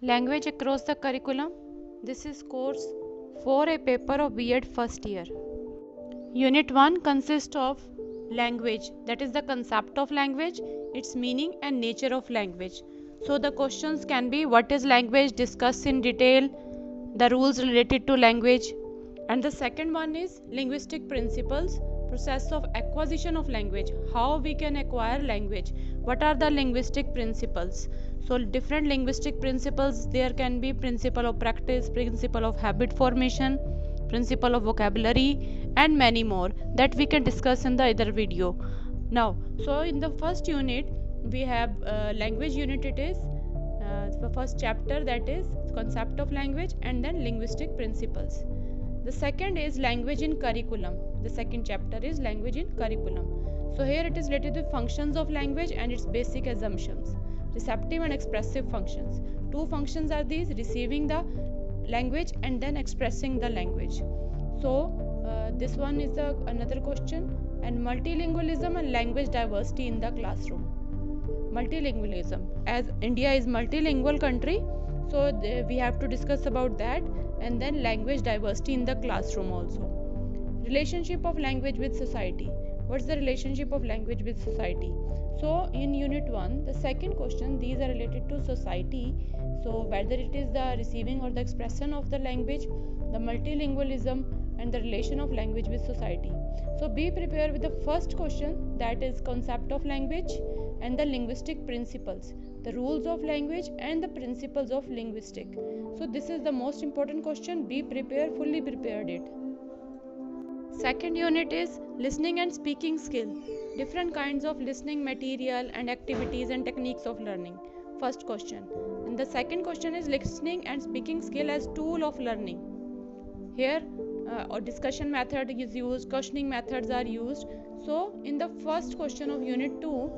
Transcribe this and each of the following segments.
Language across the curriculum. This is course 4A paper of B.Ed first year. Unit 1 consists of language, that is the concept of language, its meaning and nature of language. So the questions can be: what is language, discuss in detail the rules related to language. And the second one is linguistic principles, process of acquisition of language, how we can acquire language, what are the linguistic principles. So different linguistic principles, there can be principle of practice, principle of habit formation, principle of vocabulary, and many more that we can discuss in the other video. Now, so in the first unit we have language unit. It is the first chapter, that is concept of language, and then linguistic principles. The second is language in curriculum. The second chapter is language in curriculum. So here it is related to functions of language and its basic assumptions, receptive and expressive functions. Two functions are these: receiving the language and then expressing the language. So this one is another question. And multilingualism and language diversity in the classroom. Multilingualism, as India is multilingual country, so we have to discuss about that. And then language diversity in the classroom also. Relationship of language with society. What's the relationship of language with society? So in unit 1, the second question, these are related to society. So whether it is the receiving or the expression of the language, the multilingualism, and the relation of language with society. So be prepared with the first question, that is concept of language and the linguistic principles, the rules of language and the principles of linguistic. So this is the most important question. Be prepared, fully prepared it. Second unit is listening and speaking skill, different kinds of listening material and activities and techniques of learning. First question. And the second question is listening and speaking skill as tool of learning. Here a discussion method is used, questioning methods are used. So in the first question of unit 2,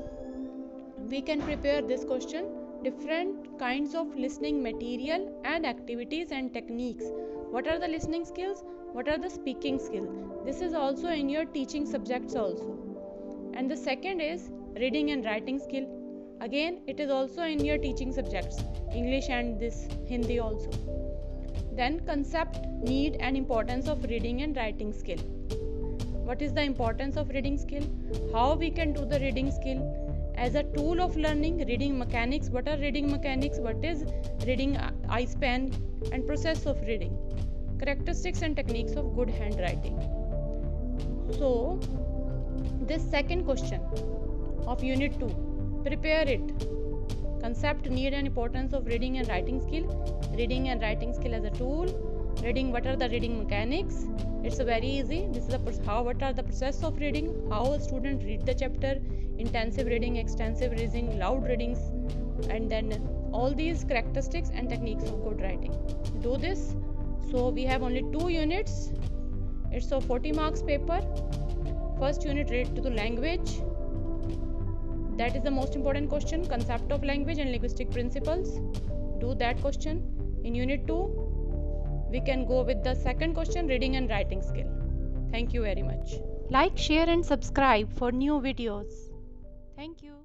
we can prepare this question: different kinds of listening material and activities and techniques. What are the listening skills? What are the speaking skills? This is also in your teaching subjects also. And the second is reading and writing skill. Again, it is also in your teaching subjects, English and this Hindi also. Then concept, need and importance of reading and writing skill. What is the importance of reading skill? How we can do the reading skill as a tool of learning. Reading mechanics. What are reading mechanics? What is reading eye span and process of reading? Characteristics and techniques of good handwriting. So this second question of unit 2, prepare it. Concept, need and importance of reading and writing skill. Reading and writing skill as a tool. Reading, what are the reading mechanics? It's very easy. This is what are the process of reading, how a student read the chapter, intensive reading, extensive reading, loud readings, and then all these characteristics and techniques of good writing. Do this. So we have only 2 units. It's a 40 marks paper. First unit related to the language. That is the most important question, concept of language and linguistic principles. Do that question. In unit 2, we can go with the second question, reading and writing skill. Thank you very much. Like, share and subscribe for new videos. Thank you.